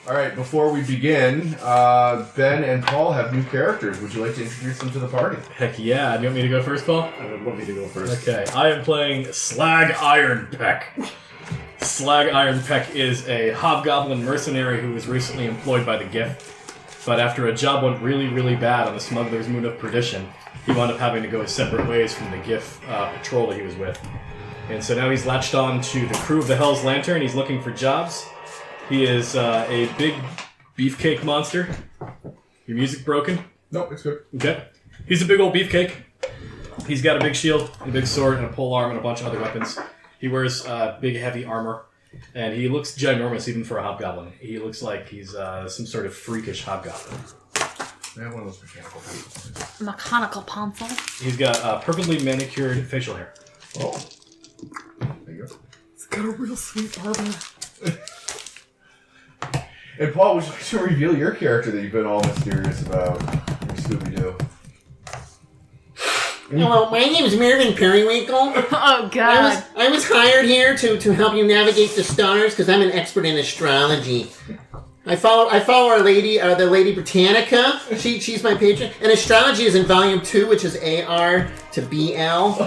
Alright, before we begin, Ben and Paul have new characters. Would you like to introduce them to the party? Heck yeah. Do you want me to go first, Paul? I would love you to go first. Okay. I am playing Slag Ironpeck. Slag Ironpeck is a hobgoblin mercenary who was recently employed by the Gith, but after a job went really, really bad on the Smuggler's Moon of Perdition, he wound up having to go his separate ways from the Gith patrol that he was with. And so now he's latched on to the crew of the Hell's Lantern. He's looking for jobs. He is a big beefcake monster. Your music broken? No, it's good. Okay. He's a big old beefcake. He's got a big shield, a big sword, and a polearm, and a bunch of other weapons. He wears big, heavy armor, and he looks ginormous even for a hobgoblin. He looks like he's some sort of freakish hobgoblin. I have one of those mechanical pencils. Mechanical pencil. He's got perfectly manicured facial hair. Oh. There you go. It's got a real sweet armor. And Paul, would you like to reveal your character that you've been all mysterious about? Scooby-Doo. Hello, my name is Mervin Periwinkle. Oh, God. I was hired here to help you navigate the stars because I'm an expert in astrology. I follow our lady, the Lady Britannica. She's my patron. And astrology is in volume 2, which is AR to BL.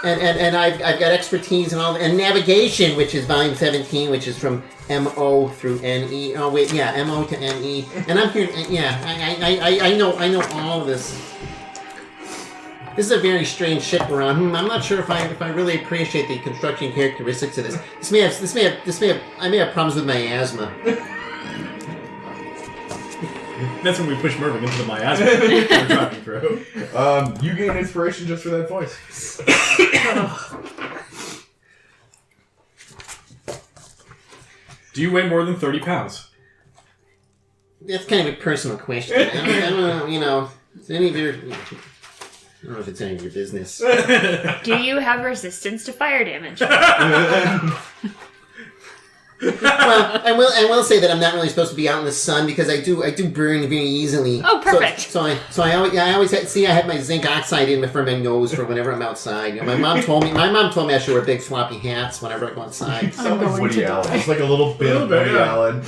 And I've got expertise in all and navigation, which is volume 17, which is from MO through NE. Oh wait, yeah, MO to NE. And I'm here. Yeah, I know all of this. This is a very strange ship we're on. I'm not sure if I really appreciate the construction characteristics of this. I may have problems with my asthma. That's when we push Mervin into the miasma we're talking through. You gain inspiration just for that voice. Do you weigh more than 30 pounds? That's kind of a personal question. I don't know, it's any of your... I don't know if it's any of your business. Do you have resistance to fire damage? Well, I will say that I'm not really supposed to be out in the sun because I do burn very easily. Oh, perfect. So I always have my zinc oxide in for my nose for whenever I'm outside. My mom told me I should wear big floppy hats whenever I go outside. Sounds like Woody Allen. It's like a little bit of Woody Allen.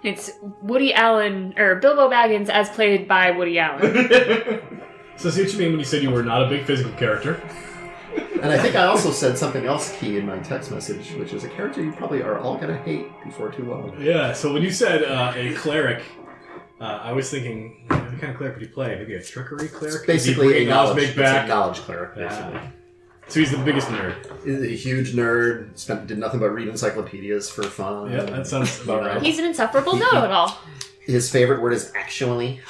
It's Woody Allen, or Bilbo Baggins as played by Woody Allen. So see what you mean when you said you were not a big physical character. And I think I also said something else key in my text message, which is a character you probably are all going to hate before too long. Yeah, so when you said a cleric, I was thinking, what kind of cleric would you play? Maybe a trickery cleric? It's basically a knowledge, Cosmic back? knowledge cleric, basically. So he's the biggest nerd. He's a huge nerd, did nothing but read encyclopedias for fun. Yeah, that sounds about right. He's an insufferable know-it-all. His favorite word is actually.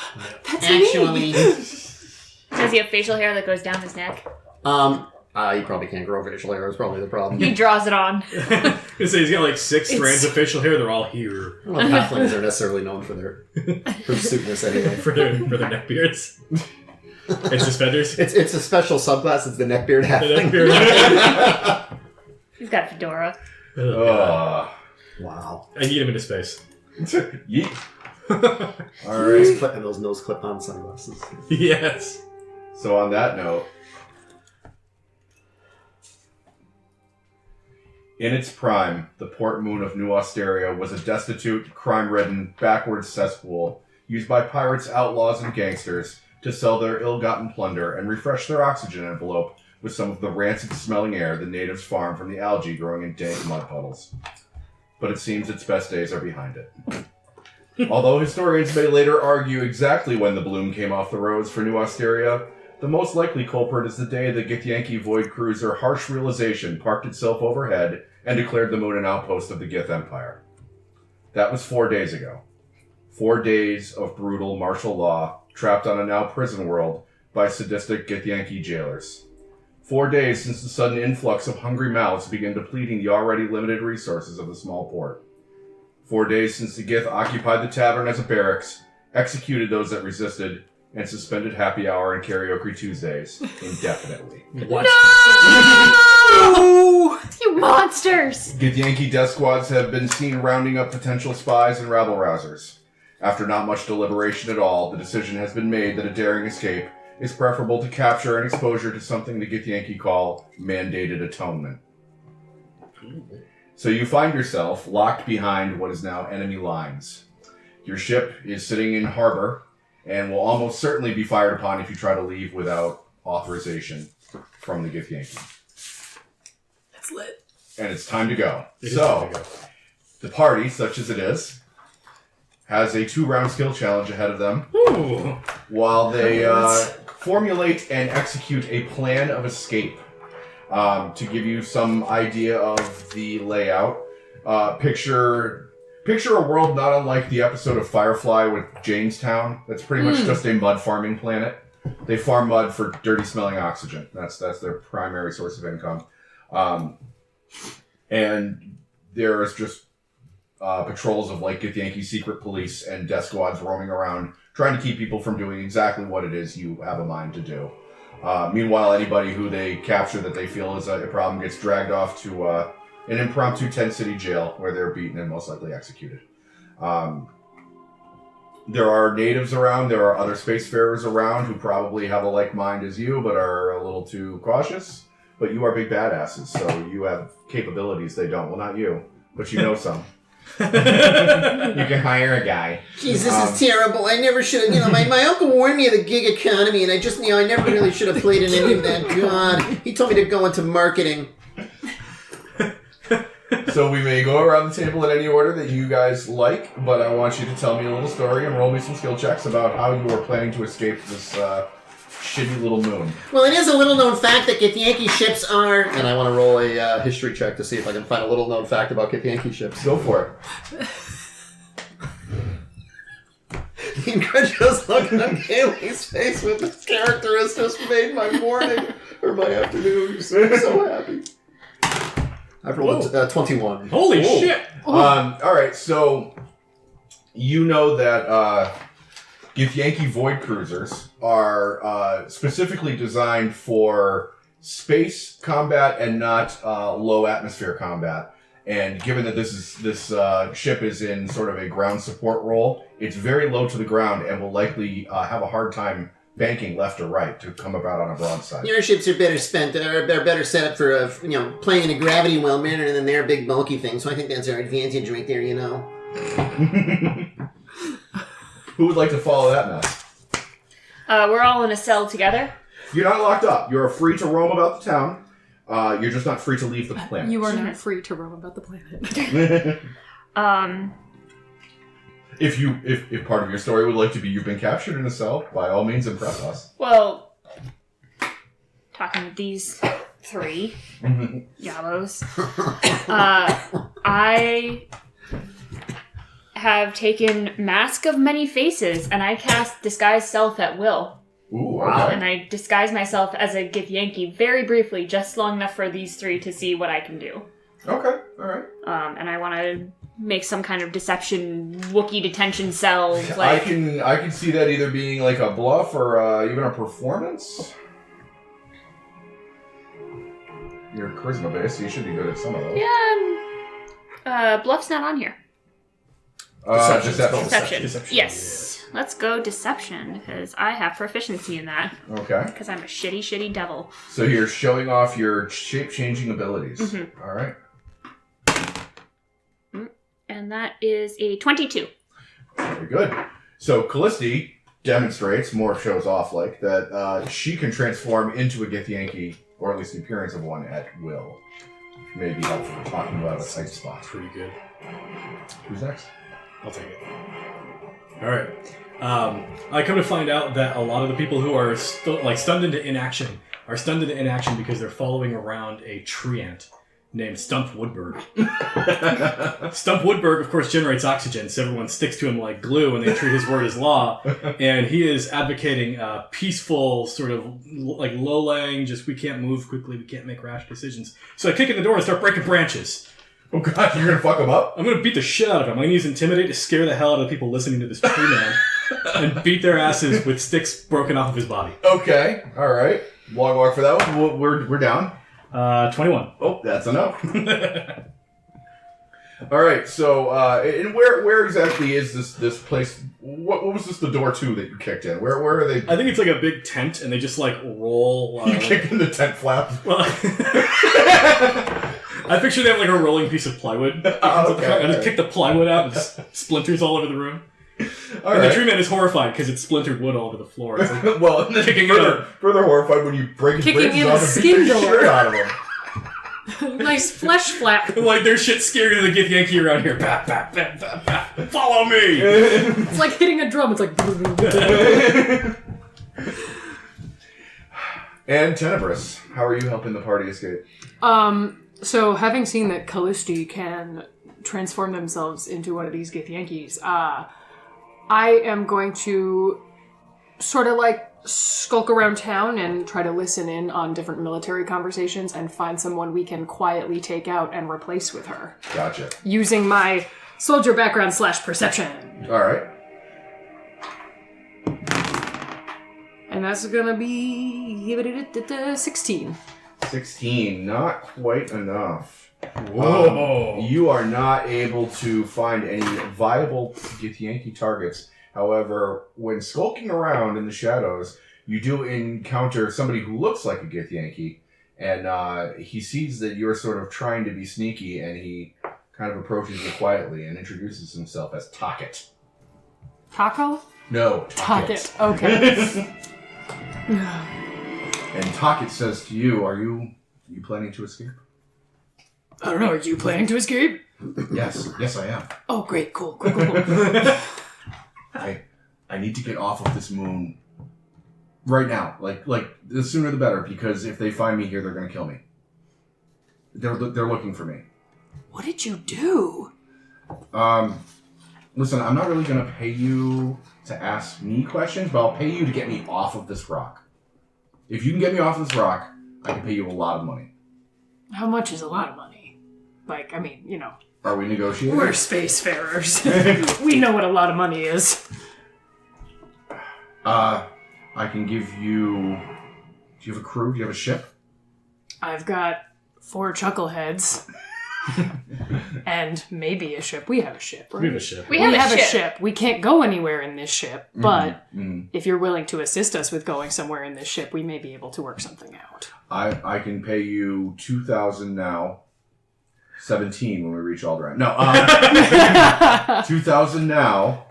That's Actually, Does he have facial hair that goes down his neck? He probably can't grow facial hair, is probably the problem. He draws it on. He's got like 6 strands of facial hair. They're all here I don't know if halflings are necessarily known for their pursuitness anyway. for their neck beards. It's suspenders. It's a special subclass. It's the neckbeard The halfling. neck beard. He's got a fedora. Wow. I need him into space. Yeet. Alright. And those nose clip-on sunglasses. Yes. So on that note, in its prime, the port moon of New Austeria was a destitute, crime-ridden, backwards cesspool used by pirates, outlaws, and gangsters to sell their ill-gotten plunder and refresh their oxygen envelope with some of the rancid-smelling air the natives farm from the algae growing in dank mud puddles. But it seems its best days are behind it. Although historians may later argue exactly when the bloom came off the roads for New Austeria, the most likely culprit is the day the Githyanki void cruiser Harsh Realization parked itself overhead and declared the moon an outpost of the Gith Empire. That was 4 days ago. 4 days of brutal martial law, trapped on a now prison world by sadistic Githyanki jailers. 4 days since the sudden influx of hungry mouths began depleting the already limited resources of the small port. 4 days since the Gith occupied the tavern as a barracks, executed those that resisted, and suspended happy hour and karaoke Tuesdays indefinitely. What? No! You monsters! Githyanki death squads have been seen rounding up potential spies and rabble-rousers. After not much deliberation at all, the decision has been made that a daring escape is preferable to capture and exposure to something the Githyanki call mandated atonement. So you find yourself locked behind what is now enemy lines. Your ship is sitting in harbor and will almost certainly be fired upon if you try to leave without authorization from the Githyanki. That's lit. And it's time to go. It is time to go. The party, such as it is, has a 2-round skill challenge ahead of them. Ooh. While they formulate and execute a plan of escape. To give you some idea of the layout, picture a world not unlike the episode of Firefly with Jamestown. That's pretty much just a mud farming planet. They farm mud for dirty smelling oxygen. That's their primary source of income. And there's just patrols of like Githyanki secret police and death squads roaming around trying to keep people from doing exactly what it is you have a mind to do. Meanwhile, anybody who they capture that they feel is a problem gets dragged off to an impromptu 10-city jail where they're beaten and most likely executed. There are natives around. There are other spacefarers around who probably have a like mind as you, but are a little too cautious. But you are big badasses, so you have capabilities they don't. Well, not you, but you know some. You can hire a guy. Jeez, this is terrible. I never should have, my uncle warned me of the gig economy, and I just, I never really should have played in any of that. God, he told me to go into marketing. So we may go around the table in any order that you guys like, but I want you to tell me a little story and roll me some skill checks about how you are planning to escape this shitty little moon. Well, it is a little-known fact that Githyanki ships are... And I want to roll a history check to see if I can find a little known fact about Githyanki ships. Go for it. The incredulous look on Kaylee's face with this character has just made my morning or my afternoon so happy. I've rolled 21. Holy Whoa. shit! Alright, so you know that Githyanki Void Cruisers are specifically designed for space combat and not low atmosphere combat. And given that this ship is in sort of a ground support role, it's very low to the ground and will likely have a hard time banking left or right to come about on a broadside. Your ships are better spent, are better set up for, playing in a gravity well manner than their big bulky thing, so I think that's our advantage right there, Who would like to follow that mess? We're all in a cell together. You're not locked up. You're free to roam about the town. You're just not free to leave the planet. You are not free to roam about the planet. If part of your story would like to be you've been captured in a cell, by all means impress us. Well, talking with these three yabos, I have taken Mask of Many Faces, and I cast Disguise Self at will. Ooh, okay. And I disguise myself as a Githyanki very briefly, just long enough for these three to see what I can do. Okay, alright. And I want to make some kind of deception Wookiee detention cells. I can see that either being like a bluff or even a performance. You're charisma based, so you should be good at some of those. Yeah, bluff's not on here. Deception. Yes. Let's go deception, because I have proficiency in that. Okay. Because I'm a shitty devil. So you're showing off your shape-changing abilities. Mm-hmm. All right. And that is a 22. Very good. So Kallisti demonstrates, more shows off like, that she can transform into a Githyanki, or at least the appearance of one, at will. Maybe helpful for talking about a tight spot. Pretty good. Who's next? I'll take it. All right. I come to find out that a lot of the people who are stunned into inaction are stunned into inaction because they're following around a tree ant named Stump Woodberg. Stump Woodberg, of course, generates oxygen, so everyone sticks to him like glue, and they treat his word as law. And he is advocating peaceful, sort of like low-lying, just we can't move quickly, we can't make rash decisions. So I kick in the door and start breaking branches. Oh god, you're gonna fuck him up? I'm gonna beat the shit out of him. I'm gonna use Intimidate to scare the hell out of the people listening to this tree man and beat their asses with sticks broken off of his body. Okay, alright. Long walk for that one. We're down. 21. Oh, that's enough. Alright, so, and where exactly is this place? What was this the door to that you kicked in? Where are they? I think it's like a big tent, and they just like roll. You kicked in the tent flap? Well, I picture they have like a rolling piece of plywood. Okay. And just pick the plywood out and just splinters all over the room. All And right. the tree man is horrified because it's splintered wood all over the floor. It's like, Well, and then Kicking further horrified when you break his Kicking braces in off the and skin beat the door. shit out of him. Nice flesh flap. like there's shit scarier than the Githyanki around here. Bap, bap, bap, bap, bap. Follow me! It's like hitting a drum. It's like. And Tenebrous, how are you helping the party escape? So having seen that Kallisti can transform themselves into one of these Githyankis, I am going to sort of like skulk around town and try to listen in on different military conversations and find someone we can quietly take out and replace with her. Gotcha. Using my soldier background / perception. All right. And that's gonna be 16. 16, not quite enough. Whoa. You are not able to find any viable Githyanki targets. However, when skulking around in the shadows, you do encounter somebody who looks like a Githyanki, and he sees that you're sort of trying to be sneaky, and he kind of approaches you quietly and introduces himself as Taket. Taco? No, Taket. Okay. And Taket says to you, "Are you planning to escape?" I don't know, are you planning to escape? Yes, I am. Oh, great, cool. I need to get off of this moon right now. Like the sooner the better, because if they find me here, they're gonna kill me. They're looking for me. What did you do? Listen, I'm not really gonna pay you to ask me questions, but I'll pay you to get me off of this rock. If you can get me off this rock, I can pay you a lot of money. How much is a lot of money? Like, I mean, you know, Are we negotiating? we're spacefarers. We know what a lot of money is. I can give you... Do you have a crew? Do you have a ship? I've got 4 chuckleheads. And maybe a ship. We have a ship, right? We have a ship. We have a ship. We can't go anywhere in this ship, but Mm-hmm. if you're willing to assist us with going somewhere in this ship, we may be able to work something out. I can pay you 2,000 now. 17 when we reach Alderaan. No, 2,000 now,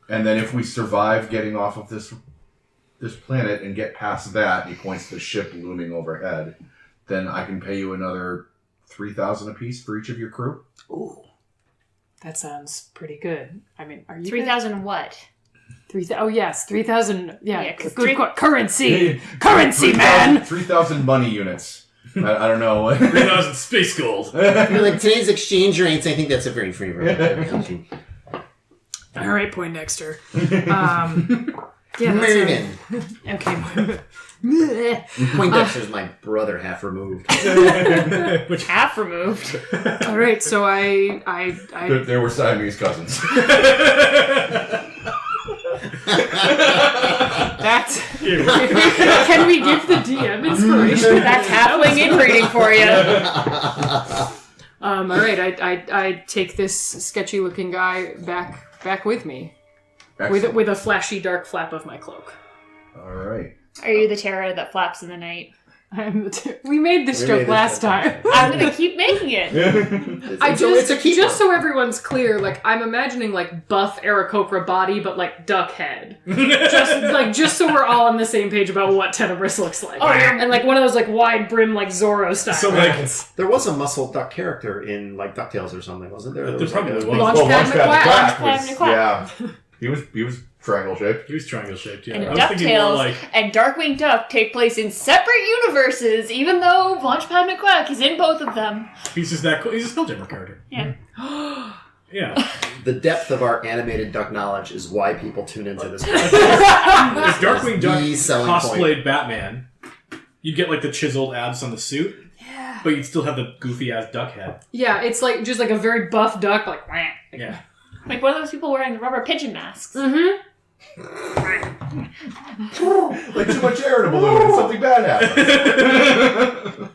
and then if we survive getting off of this planet and get past that, he points to the ship looming overhead, then I can pay you another 3,000 apiece for each of your crew. Ooh. That sounds pretty good. I mean, are you 3,000 what? 3,000? Oh, yes, 3,000. Yeah, 'cause good currency. Currency, man! 3,000 money units. I don't know. 3,000 space gold. Like today's exchange rates, I think that's a very favorable. All right, Poindexter. Yeah, that's Mervin. okay. Poindexter's my brother, half removed. Which Half removed. All right, so I They were Siamese cousins. that's. Can we give the DM inspiration? That's halfling inbreeding for you. All right, I take this sketchy-looking guy back with me, with a flashy dark flap of my cloak. All right. Are you the terror that flaps in the night? We made this joke last time. I'm gonna keep making it. Just so everyone's clear, like I'm imagining like buff Aarakocra body, but like duck head. just so we're all on the same page about what Tenebrous looks like. Oh, yeah. And like one of those like wide brim like Zorro style. So like, There was a muscle duck character in like DuckTales or something, wasn't there? There was probably like a- was. Launchpad McQuack. was- McQuack. Yeah. He was triangle shaped. he was triangle shaped, yeah. And I was thinking more DuckTales like, and Darkwing Duck take place in separate universes, even though Launchpad McQuack is in both of them. he's just that cool. He's a Spelljammer character. Yeah. Yeah. The depth of our animated duck knowledge is why people tune into this. If Darkwing Duck the selling cosplayed Batman, you'd get like the chiseled abs on the suit, but you'd still have the goofy ass duck head. Yeah, it's like just like a very buff duck, like. Yeah. Like one of those people wearing the rubber pigeon masks. Mm-hmm. Like too much air in a balloon and something bad happens.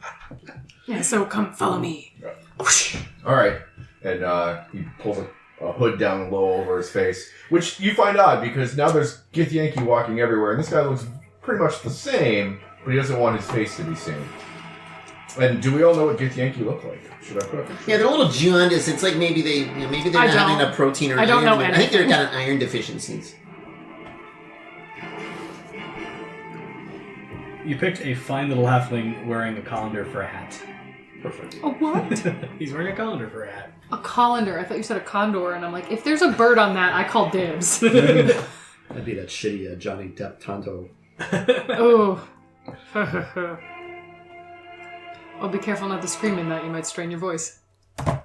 Yeah, so come follow me. All right. And he pulls a hood down low over his face, which you find odd because now there's Githyanki walking everywhere, and this guy looks pretty much the same, but he doesn't want his face to be seen. And do we all know what Githyanki look like? Should I put up? Yeah, they're a little jaundiced. It's like maybe they're I not having don't. enough protein or I don't iron. know I think they've anything. got an iron deficiencies. You picked a fine little halfling wearing a colander for a hat. Perfect. A what? He's wearing a colander for a hat. A colander. I thought you said a condor, and I'm like, if there's a bird on that, I call dibs. That'd be that shitty Johnny Depp Tonto. Oh. Oh, be careful not to scream in that. You might strain your voice. Oh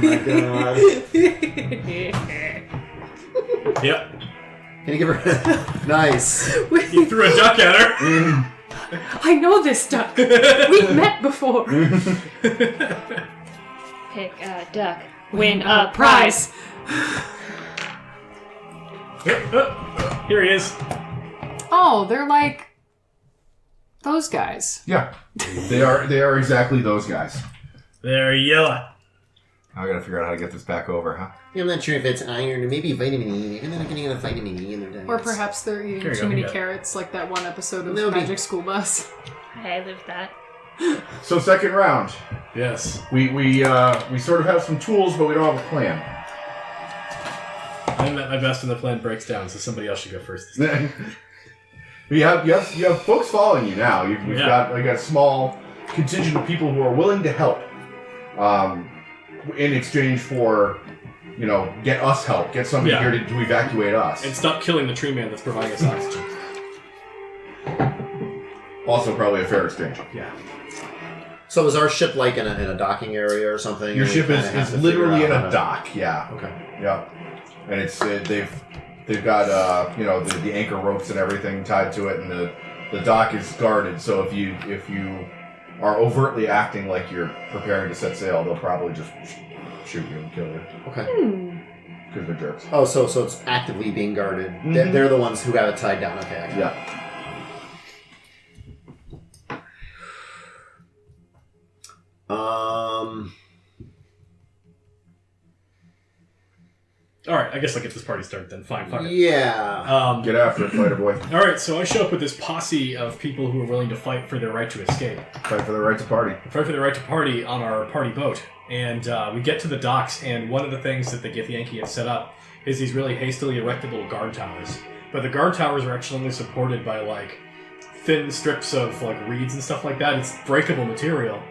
my god. Yep. Can you give her nice? You threw a duck at her. I know this duck. We've met before. Pick a duck. Win a prize. Here he is. Oh, they're like those guys. Yeah, they are exactly those guys. They're yellow. I gotta figure out how to get this back over, huh? I'm not sure if it's iron or maybe vitamin E. Maybe they're not getting enough vitamin E in their diets. Or perhaps they're Here eating you too go, many yeah. carrots, like that one episode of Maybe. Magic School Bus. I lived that. So second round, Yes. we sort of have some tools, but we don't have a plan. I'm at my best when the plan breaks down, so somebody else should go first. you have folks following you now. You've Yeah. got like a small contingent of people who are willing to help, in exchange for, get us help, get somebody Yeah. here to evacuate us. And stop killing the tree man that's providing us oxygen. Also, probably a fair exchange. Yeah. So is our ship like in a docking area or something? Your And we ship kinda have is to literally figure in out a how dock. Yeah. Okay. Yeah. And it's they've got the anchor ropes and everything tied to it, and the dock is guarded. So if you are overtly acting like you're preparing to set sail, they'll probably just shoot you and kill you Okay. because they're jerks. Oh, so it's actively being guarded. They're the ones who have it tied down. Okay. I got it. Yeah. Alright, I guess I'll get this party started then. Fine, fuck it. Yeah. Get after it, fighter boy. Alright, so I show up with this posse of people who are willing to fight for their right to escape. Fight for the right to party. Fight for the right to party on our party boat. And we get to the docks, and one of the things that the Githyanki have set up is these really hastily erected little guard towers. But the guard towers are actually only supported by, like, thin strips of, like, reeds and stuff like that. It's breakable material.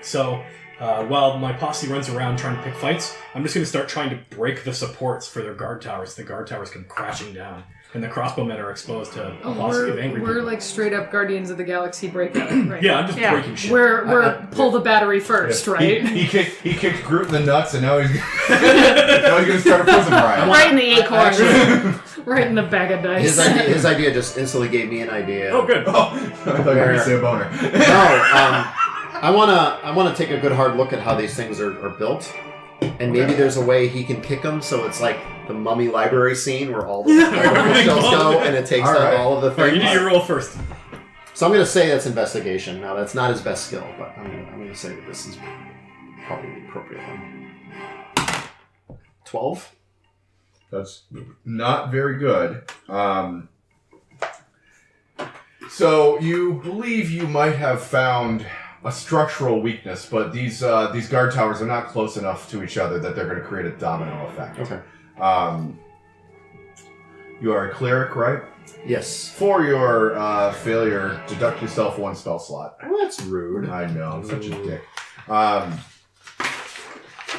So, while my posse runs around trying to pick fights, I'm just going to start trying to break the supports for their guard towers. The guard towers come crashing down, and the crossbowmen are exposed to a posse of angry We're people. like straight up Guardians of the Galaxy breakout right Yeah, now. I'm just breaking shit. We're pull the battery first, right? He kicked Groot in the nuts, and now he's gonna start a prison riot. Right in the acorn. Right in the bag of dice. His idea just instantly gave me an idea. Oh, good. Oh, I thought you were gonna say a boner. No, I wanna take a good hard look at how these things are built, and maybe there's a way he can pick them so it's like the Mummy library scene where all the shelves go and it takes All down right. all of the Alright, things. you do your roll first. So I'm gonna say that's investigation. Now that's not his best skill, but I'm gonna say that this is probably the appropriate one. 12. That's not very good. So you believe you might have found a structural weakness, but these guard towers are not close enough to each other that they're going to create a domino effect. Okay. You are a cleric, right? Yes. For your failure, deduct yourself one spell slot. Well, that's rude. I know, I'm such a dick.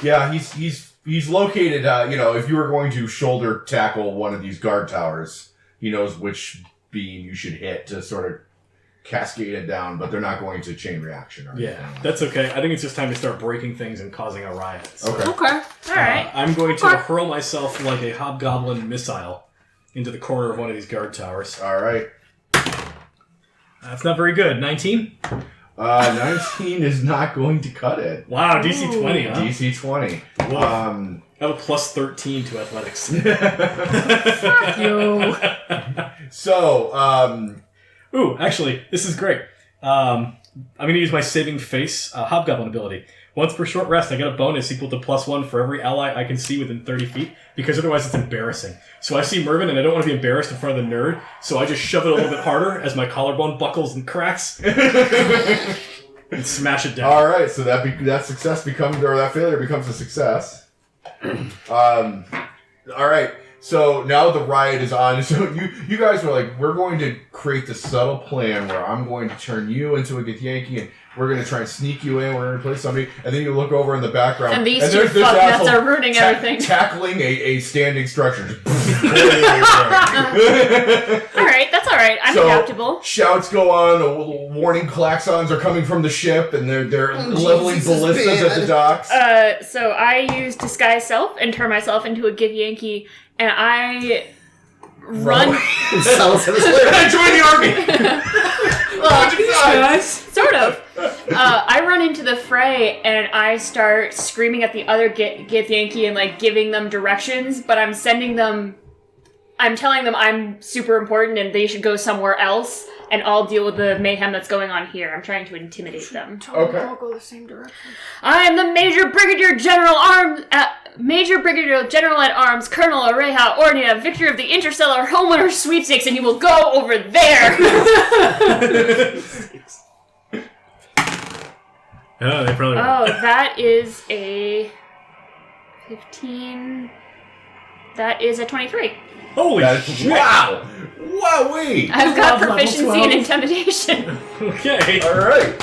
Yeah, he's located. If you were going to shoulder tackle one of these guard towers, he knows which beam you should hit to sort of cascade it down. But they're not going to chain reaction or anything. Yeah, that's okay. I think it's just time to start breaking things and causing a riot. So, Okay. Okay. All right. I'm going to hurl myself like a hobgoblin missile into the corner of one of these guard towers. All right. That's not very good. 19? 19 is not going to cut it. Wow, DC 20, huh? DC 20. Whoa. I have a plus 13 to athletics. Yo. So, Ooh, actually, this is great. I'm going to use my saving face hobgoblin ability. Once per short rest, I get a bonus equal to +1 for every ally I can see within 30 feet, because otherwise it's embarrassing. So I see Mervin, and I don't want to be embarrassed in front of the nerd, so I just shove it a little bit harder as my collarbone buckles and cracks. And smash it down. Alright, so that failure becomes a success. Alright, so now the riot is on. So you guys were like, we're going to create this subtle plan where I'm going to turn you into a Githyanki and we're going to try and sneak you in, we're going to replace somebody, and then you look over in the background and these two fucknuts are ruining everything. Tackling a standing structure. Alright, that's alright. I'm adaptable. Shouts go on, warning klaxons are coming from the ship, and they're leveling ballistas at the docks. So I use Disguise Self and turn myself into a Githyanki, and I run... I joined the army! Sort of. I run into the fray and I start screaming at the other Githyanki and like giving them directions, but I'm telling them I'm super important and they should go somewhere else, and I'll deal with the mayhem that's going on here. I'm trying to intimidate them. Okay. All go the same direction. I am the Major Brigadier General at Arms, Colonel Areha Ornia, victor of the Interstellar Homeowner Sweepstakes, and you will go over there! Oh, they probably Oh, that is a 15. That is a 23. Holy shit! Wow! Wowee! I've got Level proficiency 12. in intimidation. Okay. Alright.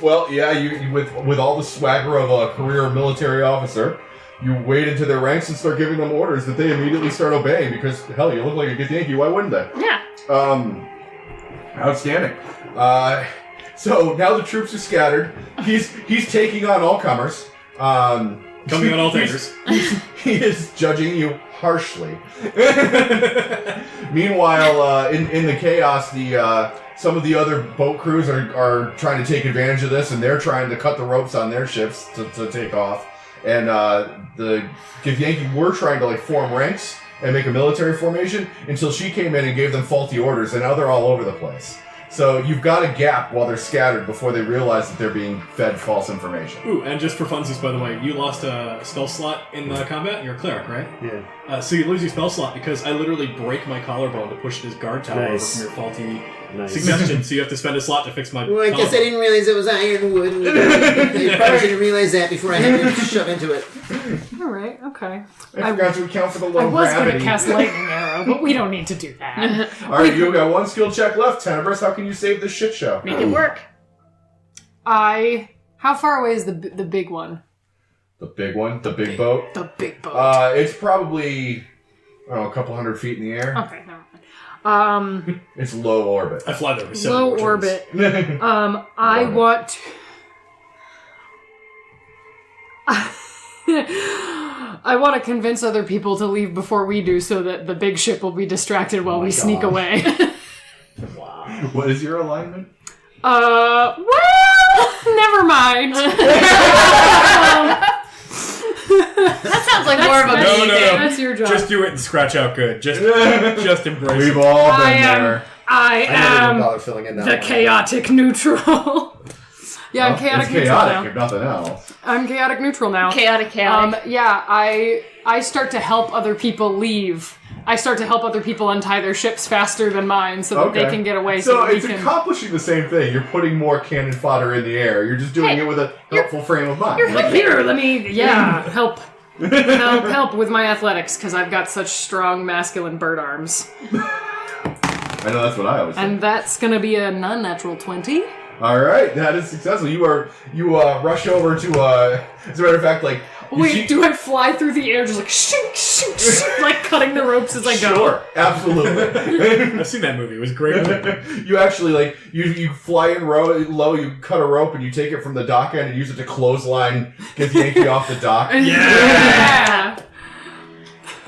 Well, yeah, you with all the swagger of a career military officer, you wade into their ranks and start giving them orders that they immediately start obeying because, hell, you look like a Githyanki, why wouldn't they? Yeah. Outstanding. So now the troops are scattered. He's taking on all comers. Coming on all takers. He is judging you harshly. Meanwhile, in the chaos, some of the other boat crews are trying to take advantage of this, and they're trying to cut the ropes on their ships to take off. And the Githyanki were trying to like form ranks and make a military formation until she came in and gave them faulty orders, and now they're all over the place. So you've got a gap while they're scattered before they realize that they're being fed false information. Ooh, and just for funsies, by the way, you lost a spell slot in combat. You're a cleric, right? Yeah. So you lose your spell slot because I literally break my collarbone to push this guard tower over Nice. from your faulty Nice. suggestion. So you have to spend a slot to fix my Well, I guess I collarbone. didn't realize it was ironwood. I probably didn't realize that before I had to shove into it. All right, okay. I forgot to account for the I low was going gravity. to cast Lightning Arrow, but we don't need to do that. Alright, you got one skill check left, Tenebrous. How can you save this shit show? Make it work. How far away is the big one? The big one? The big boat? The big boat. It's probably, I don't know, a couple hundred feet in the air. Okay, never mind. It's low orbit. I fly there with 7 Low more turns. orbit. I want to... I want to convince other people to leave before we do so that the big ship will be distracted while we sneak away. What is your alignment? Well, never mind. That sounds like more of a No, no, no. That's your job. Just do it and scratch out good. Just embrace We've it. all been I am- there. I I never even am bothered filling in that the one. chaotic neutral. Yeah, I'm Well, chaotic it's neutral chaotic, now. if nothing else. I'm chaotic neutral now. chaotic. Yeah, I start to help other people leave. I start to help other people untie their ships faster than mine so that they can get away. So that it's we can... accomplishing the same thing. You're putting more cannon fodder in the air. You're just doing Hey, it with a helpful frame of mind. Here, let me, help with my athletics, because I've got such strong masculine bird arms. I know that's what I always say. And that's gonna be a non-natural 20. All right, that is successful. You rush over to as a matter of fact, like Wait, do I fly through the air just like shoot, shoot, shoot, like cutting the ropes as I go? Sure, absolutely. I've seen that movie. It was a great. You actually like you fly in low, you cut a rope and you take it from the dock end and use it to clothesline Githyanki off the dock. Yeah.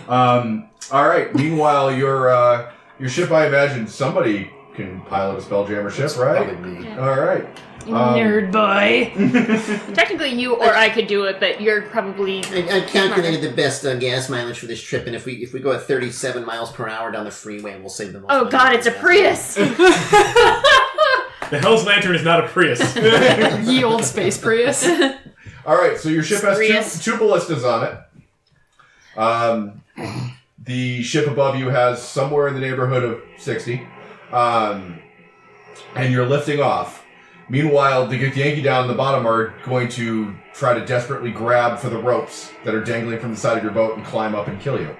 All right. Meanwhile, your ship, I imagine somebody can pilot a Spelljammer ship, right? Probably me. All right. Nerd boy. Technically, you or I could do it, but you're probably. I calculated the best gas mileage for this trip, and if we go at 37 miles per hour down the freeway, we'll save the most Oh money. God, it's a Prius. The Hell's Lantern is not a Prius. Ye old space Prius. All right, so your ship has Serious? two ballistas on it. The ship above you has somewhere in the neighborhood of 60. And you're lifting off. Meanwhile, the Githyanki down the bottom are going to try to desperately grab for the ropes that are dangling from the side of your boat and climb up and kill you.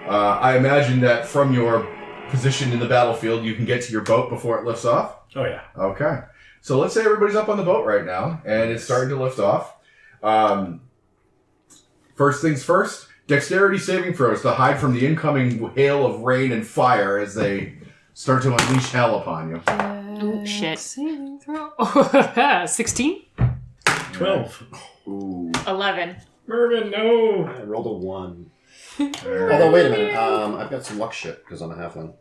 I imagine that from your position in the battlefield, you can get to your boat before it lifts off. Oh, yeah. Okay. So let's say everybody's up on the boat right now, and it's starting to lift off. First things first, dexterity saving throws to hide from the incoming hail of rain and fire as they start to unleash hell upon you. Oh, shit. Saving throw. 16? 12. Ooh. 11. Mervin, no. I rolled a 1. There. Although, wait a minute. I've got some luck shit because I'm a halfling.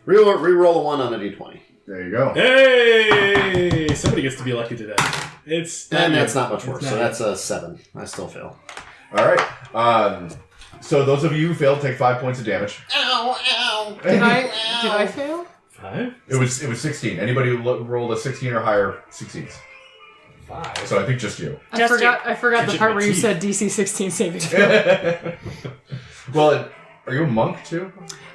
Reroll a 1 on a d20. There you go. Hey! Somebody gets to be lucky today. It's And you. that's not much worse. It's So not that's a 7. I still fail. All right. So those of you who failed take 5 points of damage. Ow, ow. Did I fail? you. 5? It was 16. Anybody who rolled a 16 or higher succeeds. 5. So I think just you. I forgot Catch the it part in where my you teeth. said DC 16 saving throw. Well, are you a monk too?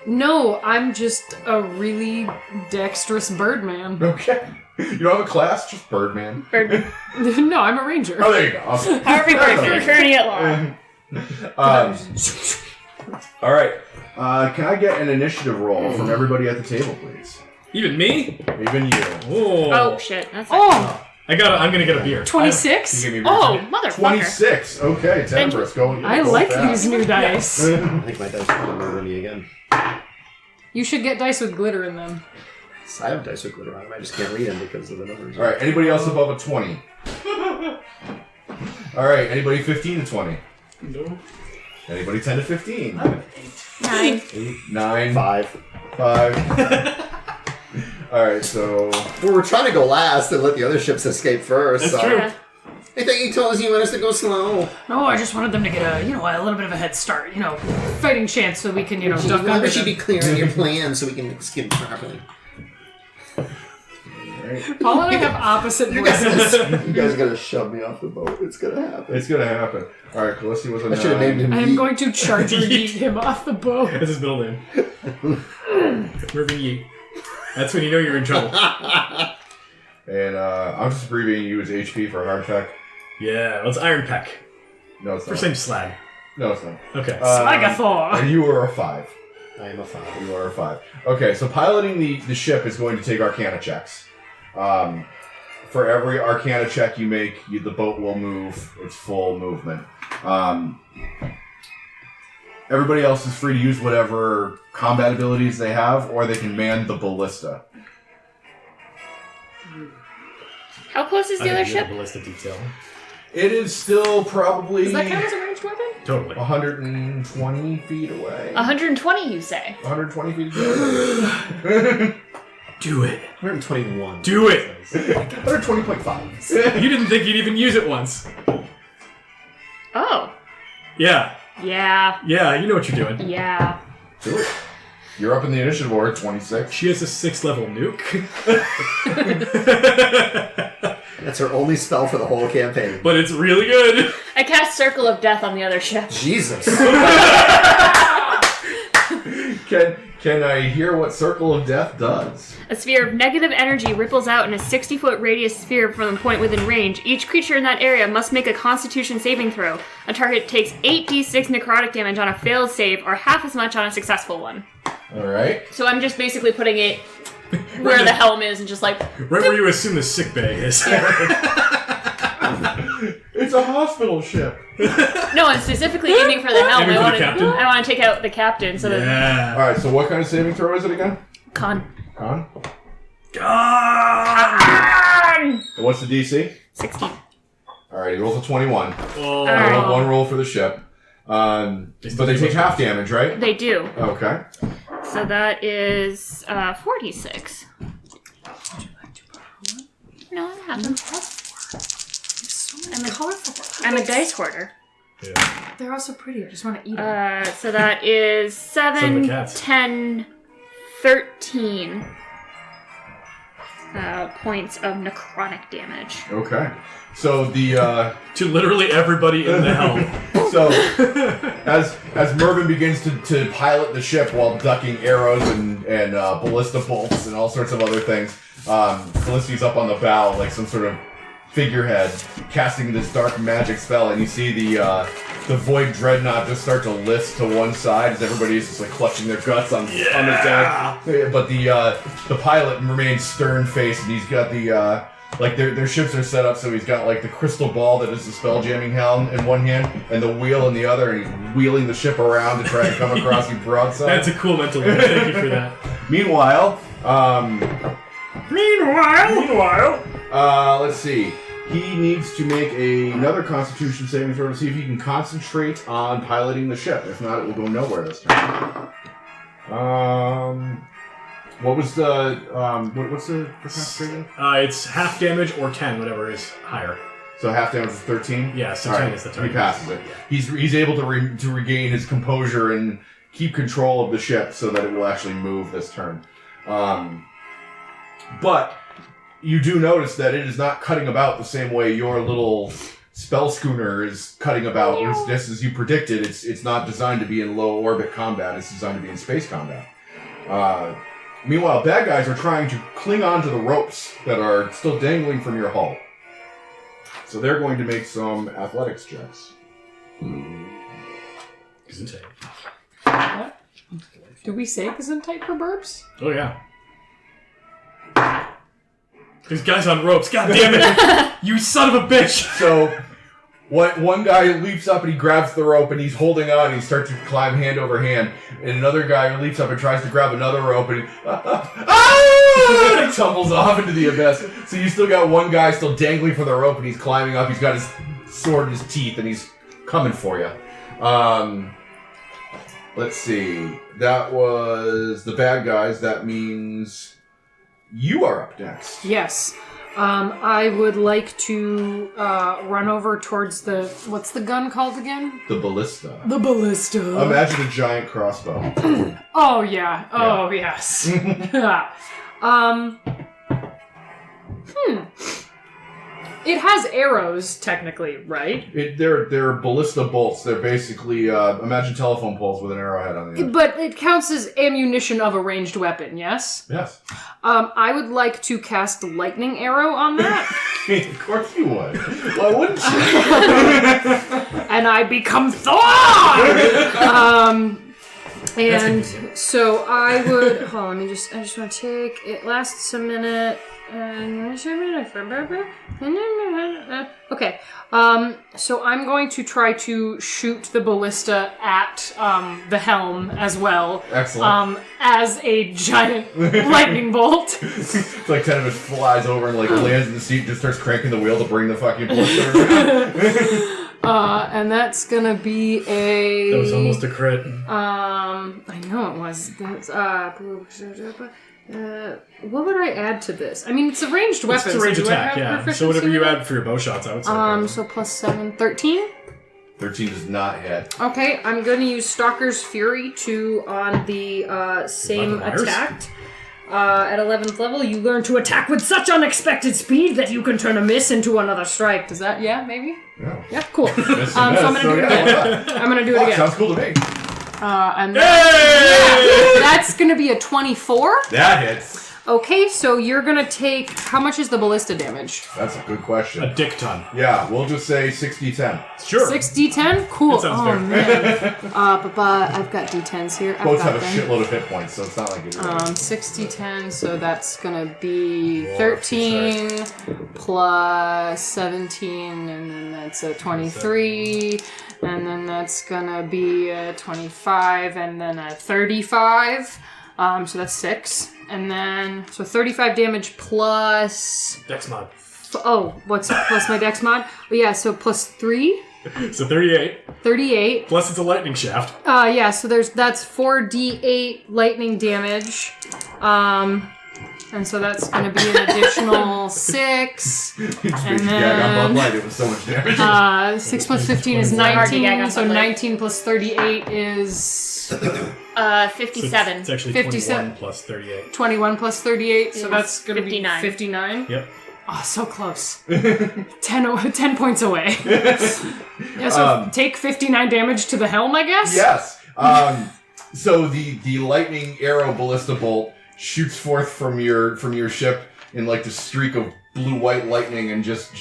No, I'm just a really dexterous birdman. Okay. You don't have a class, just Birdman. Bird. No, I'm a ranger. Oh, there you go. Okay. Harvey Bird, attorney at law. All right. Can I get an initiative roll from everybody at the table, please? Even me? Even you. Oh. Oh, shit. That's Oh, I'm gonna get a beer. 26? You gave me Oh, reason. motherfucker. 26. Okay, Tenebrous, go. I go like fast. these new dice. I think my dice are going to murder me again. You should get dice with glitter in them. I have dice with glitter on them. I just can't read them because of the numbers. All right. Anybody else above a 20? All right. Anybody 15 to 20? No. Anybody 10 to 15? 9. 8, 9, 5. 5. All right. So Well, we're trying to go last and let the other ships escape first. That's so. true. Yeah. I thought you told us you want us to go slow. No, I just wanted them to get a little bit of a head start, fighting chance so we can, duck Why under would you be them. clear on your plan so we can skim properly? Paul and I have opposite voices. You guys gotta shove me off the boat. It's gonna happen. it's gonna happen. All right. Kallisti was a I should have 9. named him I am Yeet. going to charge and yeet him off the boat. That's his middle name. Mervin Yeet. That's when you know you're in trouble. And I'm just abbreviating you as HP for Ironpeck. Yeah, well, it's Ironpeck. No, it's not. First name's Slag. No, it's not. Okay. Slagathor. And you are a 5. I am a 5. You are a 5. Okay, so piloting the ship is going to take Arcana checks. For every Arcana check you make, the boat will move its full movement. Everybody else is free to use whatever combat abilities they have, or they can man the ballista. How close is I the other didn't get ship? the ballistic detail. It is still probably Does that count as a ranged weapon? Totally. 120 feet away. 120, you say? 120 feet away. Do it. 121. Do it. 120.5. You didn't think you'd even use it once. Oh. Yeah. Yeah. Yeah, you know what you're doing. Yeah. Do it. You're up in the initiative order, 26. She has a 6th level nuke. That's her only spell for the whole campaign. But it's really good. I cast Circle of Death on the other ship. Jesus. Can I hear what Circle of Death does? A sphere of negative energy ripples out in a 60-foot radius sphere from the point within range. Each creature in that area must make a Constitution saving throw. A target takes 8d6 necrotic damage on a failed save, or half as much on a successful one. Alright. So I'm just basically putting it where the helm is and just like... Right where you assume the sick bay is. It's a hospital ship. No, I'm specifically aiming for the helm. Aiming for the captain? I want to take out the captain so that... Yeah. Alright, so what kind of saving throw is it again? Con. Con? God! And what's the DC? 16. Alright, he rolls a 21. Oh. Alright. Roll one roll for the ship. But they take half damage, right? They do. Okay. So that is 46. No, that happens. I'm a dice hoarder. Yeah. They're also pretty. I just want to eat them. So that is So 7, the cats. 10, 13. points of necrotic damage. Okay. So the To literally everybody in the helm. so as Mervin begins to pilot the ship while ducking arrows and ballista bolts and all sorts of other things, Kallisti's up on the bow like some sort of figurehead, casting this dark magic spell, and you see the void dreadnought just start to lift to one side as everybody's just like clutching their guts on the deck. But the pilot remains stern faced, and he's got the like their ships are set up so he's got like the crystal ball that is the spell jamming helm in one hand and the wheel in the other, and he's wheeling the ship around to try and come across you broadside. That's a cool mental image. Thank you for that. Meanwhile, let's see. He needs to make another Constitution saving throw to see if he can concentrate on piloting the ship. If not, it will go nowhere this time. What was the what's the concentrating? It's half damage or 10, whatever is higher. So half damage is 13. Yeah, so All 10 right, is the target. He passes it. He's able to regain his composure and keep control of the ship so that it will actually move this turn. But you do notice that it is not cutting about the same way your little spell schooner is cutting about. Just as you predicted, it's not designed to be in low orbit combat. It's designed to be in space combat. Meanwhile, bad guys are trying to cling on to the ropes that are still dangling from your hull. So they're going to make some athletics checks. What? Do we say Gesundheit for burps? Oh, yeah. There's guys on ropes. God damn it! You son of a bitch! So, one guy leaps up and he grabs the rope and he's holding on and he starts to climb hand over hand. And another guy leaps up and tries to grab another rope and he tumbles off into the abyss. So you still got one guy still dangling from the rope and he's climbing up. He's got his sword in his teeth and he's coming for you. Let's see. That was the bad guys. That means you are up next. Yes. I would like to run over towards the... What's the gun called again? The ballista. The ballista. Imagine a giant crossbow. Oh, yeah. Oh, yes. It has arrows, technically, right? They're ballista bolts. They're basically, imagine telephone poles with an arrowhead on the end. But it counts as ammunition of a ranged weapon, yes? Yes. I would like to cast lightning arrow on that. Of course you would. Why wouldn't you? And I become Thor! And so I would... Hold on, I just want to take... It lasts a minute... Okay. So I'm going to try to shoot the ballista at the helm as well. Excellent. As a giant lightning bolt. It's like Tenebrous flies over and like lands in the seat and just starts cranking the wheel to bring the fucking ballista around. And that's gonna be a... That was almost a crit. I know it was. That's, what would I add to this? I mean, it's a ranged weapon. It's a ranged so attack, yeah. So whatever you add for your bow shots, I would say. So plus 7, 13? 13 does not hit. Okay, I'm going to use Stalker's Fury on the same attack. At 11th level, you learn to attack with such unexpected speed that you can turn a miss into another strike. Does that, maybe? Yeah. Yeah, cool. So I'm going to do it again. I'm going to do it again. Sounds cool to me. And that's going to be a 24. That hits. Okay, so you're going to take... How much is the ballista damage? That's a good question. A dick ton. Yeah, we'll just say 6d10. Sure. 6d10? Cool. That sounds fair. Man. But I've got d10s here. Both have a shitload of hit points, so it's not like it's... 6d10, so that's going to be 13 plus 17, and then that's a 23, and then that's going to be a 25, and then a 35. So that's 6. And then, so 35 damage plus... Dex mod. What's plus my dex mod? Oh, yeah, so plus 3. So 38. 38. Plus it's a lightning shaft. Yeah, so that's 4d8 lightning damage. And so that's going to be an additional 6. And then... on Bud Light, it was so much damage. 6 plus 15 is 19, so 19 plus 38 is... 57. It's actually 57. 21 plus 38. 21 plus 38, so Is that's going to be 59. 59. Yep. Oh, so close. 10 points away. Yeah, so take 59 damage to the helm, I guess? Yes. So the lightning arrow ballista bolt shoots forth from your ship in like the streak of blue-white lightning and just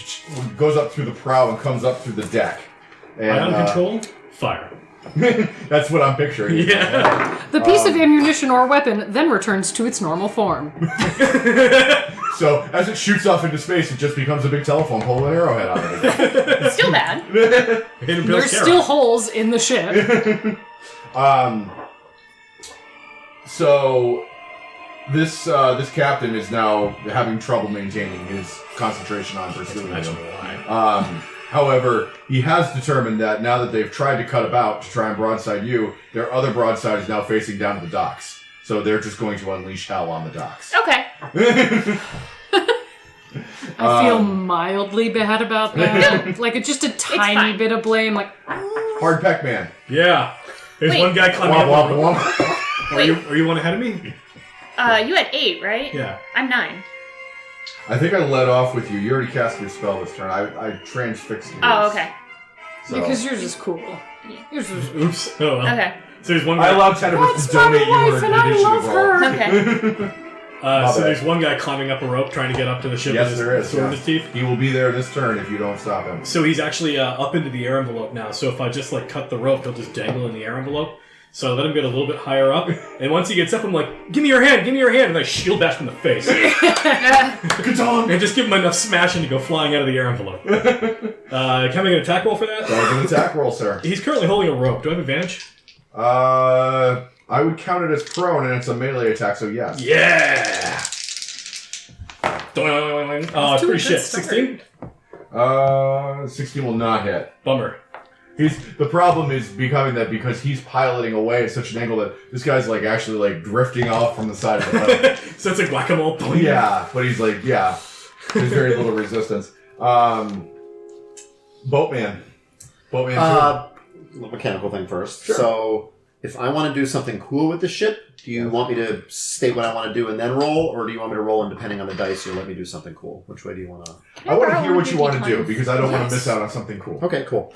goes up through the prow and comes up through the deck. And, Ion control, fire. That's what I'm picturing. Yeah. The piece of ammunition or weapon then returns to its normal form. So as it shoots off into space, it just becomes a big telephone pole with an arrowhead on it. It's still bad. There's still holes in the ship. So this captain is now having trouble maintaining his concentration on pursuing That's you. why. However, he has determined that now that they've tried to cut about to try and broadside you, their other broadside is now facing down to the docks. So they're just going to unleash hell on the docks. Okay. I feel mildly bad about that. Like, just a tiny fine. bit of blame. Like, Hard Peck Man. Yeah. There's Wait. one guy climbing Womp, up. womp, womp. Are you one ahead of me? You had 8, right? Yeah. I'm 9. I think I led off with you. You already cast your spell this turn. I transfixed you. Oh, okay. So. because yours is cool. Yours is... Oops. Oh, well. Okay. So there's one I guy. allowed Tenebrous to That's my donate you wife an and I initiative love roll. her. Okay. So there's one guy climbing up a rope trying to get up to the ship Yes, with there his is. sword in Yeah. his teeth. He will be there this turn if you don't stop him. So he's actually up into the air envelope now. So if I just like cut the rope, he'll just dangle in the air envelope. So I let him get a little bit higher up, and once he gets up, I'm like, "Give me your hand, and I shield bash him in the face, and just give him enough smashing to go flying out of the air envelope. Can I make an attack roll for that? That was an attack roll, sir. He's currently holding a rope. Do I have advantage? I would count it as prone, and it's a melee attack, so yes. Yeah. Doing. Oh, it's to a pretty good shit. start. 16. 16 will not hit. Bummer. The problem is becoming that because he's piloting away at such an angle that this guy's like actually like drifting off from the side of the boat. So it's like whack-a-mole. Boing. Yeah, but he's like, yeah. There's very little resistance. Boatman. Boatman. Little mechanical thing first. Sure. So, if I want to do something cool with the ship, do you want me to state what I want to do and then roll, or do you want me to roll and depending on the dice, you'll let me do something cool? Which way do you want to? I want to hear what you want to do D20? because I don't want to miss out on something cool. Okay, cool.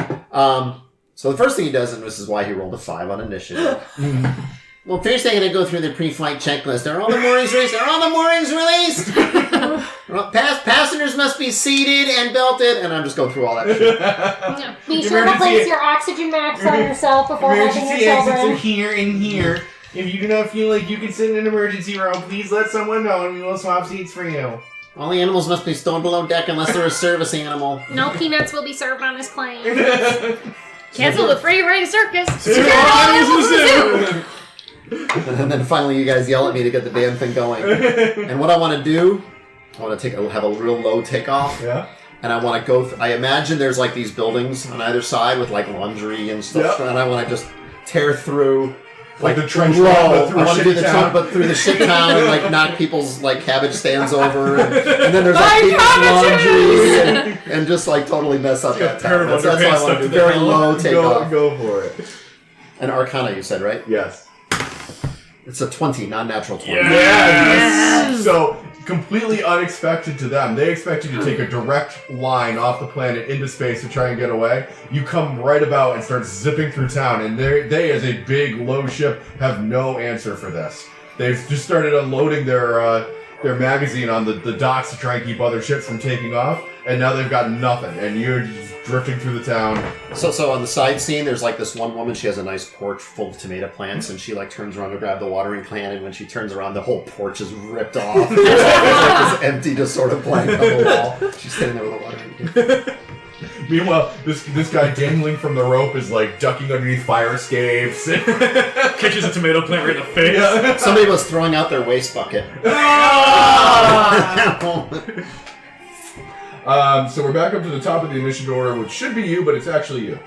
So the first thing he does, and this is why he rolled a 5 on initiative. Well, first I'm going to go through the pre-flight checklist. Are all the moorings released? Are all the moorings released? Passengers must be seated and belted, and I'm just going through all that shit. Be sure to place your oxygen mask on yourself before having your children. here and here. If you do not feel like you can sit in an emergency room, please let someone know and we will swap seats for you. All the animals must be stowed below deck unless they're a service animal. No peanuts will be served on this plane. Cancel the free raid circus. And then finally you guys yell at me to get the damn thing going. And what I want to do, I want to have a real low takeoff. Yeah. And I want to go I imagine there's like these buildings on either side with like laundry and stuff. Yep. And I want to just tear through Like the trench row. run, but through I want to do shit the town. trunk, but through the shit town and like knock people's like cabbage stands over. And then there's like people's laundry and just like totally mess up that pair town. of That's what I underpants want to do. stuck to the Very helm. low takeoff. Go for it. And Arcana, you said, right? Yes. It's a 20, non-natural 20. Yes! So, completely unexpected to them. They expect you to take a direct line off the planet into space to try and get away. You come right about and start zipping through town, and they as a big, low ship, have no answer for this. They've just started unloading their magazine on the docks to try and keep other ships from taking off, and now they've got nothing, and you're just drifting through the town. So on the side scene, there's like this one woman. She has a nice porch full of tomato plants, and she like turns around to grab the watering can. And when she turns around, the whole porch is ripped off. There's like this empty, just sort of blank on the wall. She's standing there with a watering can. Meanwhile, this guy dangling from the rope is like ducking underneath fire escapes. Catches a tomato plant right in the face. Yeah. Somebody was throwing out their waste bucket. So we're back up to the top of the initiative order, which should be you, but it's actually you.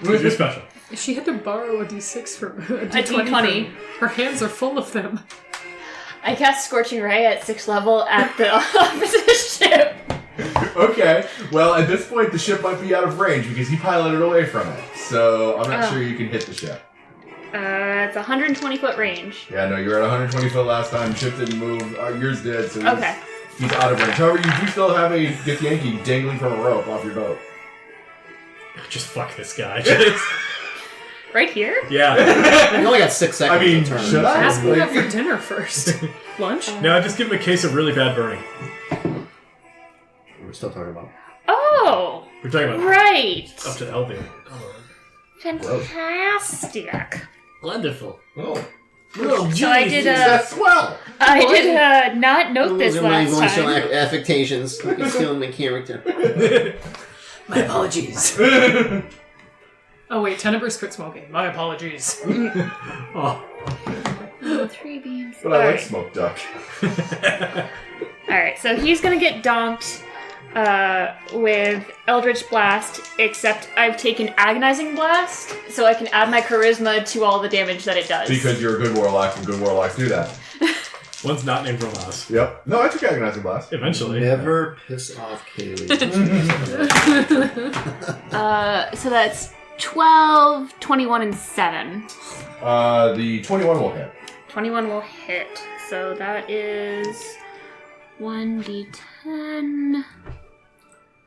You're special. She had to borrow a d6 from a D20. D20. Her hands are full of them. I cast Scorching Ray at 6th level at the opposite ship. Okay, well, at this point, the ship might be out of range because he piloted away from it. So I'm not sure you can hit the ship. It's 120 foot range. Yeah, no, you were at 120 foot last time. Chip didn't move. Yours did, so Okay. he's out of range. However, you do still have a Githyanki dangling from a rope off your boat. Just fuck this guy. Right here? Yeah. You only got 6 seconds. I mean, to turn. should I? Ask me that for dinner first. Lunch? No, just give him a case of really bad burning. We're still talking about. Oh! We're talking about Right! up to Elvin. Fantastic. Wonderful. Oh, So I did That's swell! I did not note this Those are my last voice time. affectations. You're stealing my character. My apologies. Oh wait, Tenebrous quit smoking. My apologies. Oh. 3 beams. But I like Alright. smoked duck. Alright, so he's gonna get donked with Eldritch Blast, except I've taken Agonizing Blast, so I can add my Charisma to all the damage that it does. Because you're a good warlock, and good warlocks do that. One's not named Romas. Yep. No, I took Agonizing Blast. Eventually. never piss off Kaylee. So that's 12, 21, and 7. The 21 will hit. 21 will hit. So that is 1d10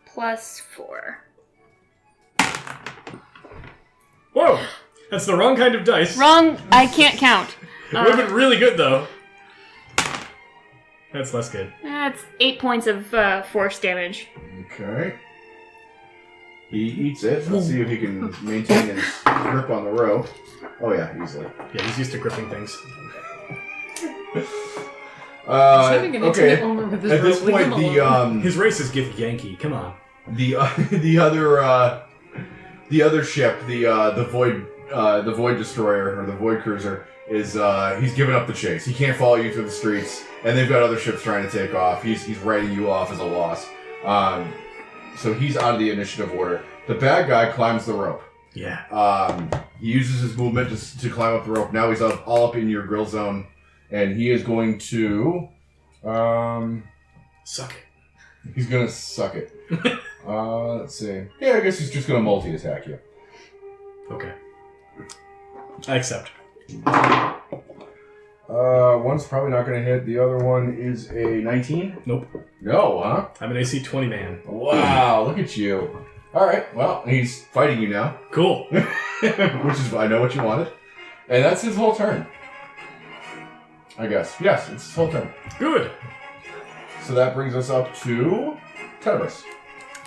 plus 4. Whoa! That's the wrong kind of dice. Wrong, I can't count. It would have been really good, though. That's less good. That's 8 points of force damage. Okay. He eats it. Let's see if he can maintain his grip on the rope. Oh yeah, easily. Yeah, he's used to gripping things. Having an intimate Okay. moment with this At this rope, leave point, him the alone. His race is Githyanki. Come on. the other ship, the Void Destroyer or the Void Cruiser, is he's given up the chase. He can't follow you through the streets, and they've got other ships trying to take off. He's writing you off as a loss. So he's out of the initiative order. The bad guy climbs the rope. Yeah. He uses his movement to climb up the rope. Now he's all up in your grill zone, and he is going to Suck it. he's gonna suck it. Let's see. Yeah, I guess he's just gonna multi-attack you. Okay. I accept. One's probably not gonna hit. The other one is a 19. Nope. No, huh? I'm an AC 20 man. Wow, look at you. Alright, well, he's fighting you now. Cool. Which is, I know what you wanted. And that's his whole turn. I guess. Yes, it's his whole turn. Good. So that brings us up to Tenebrous.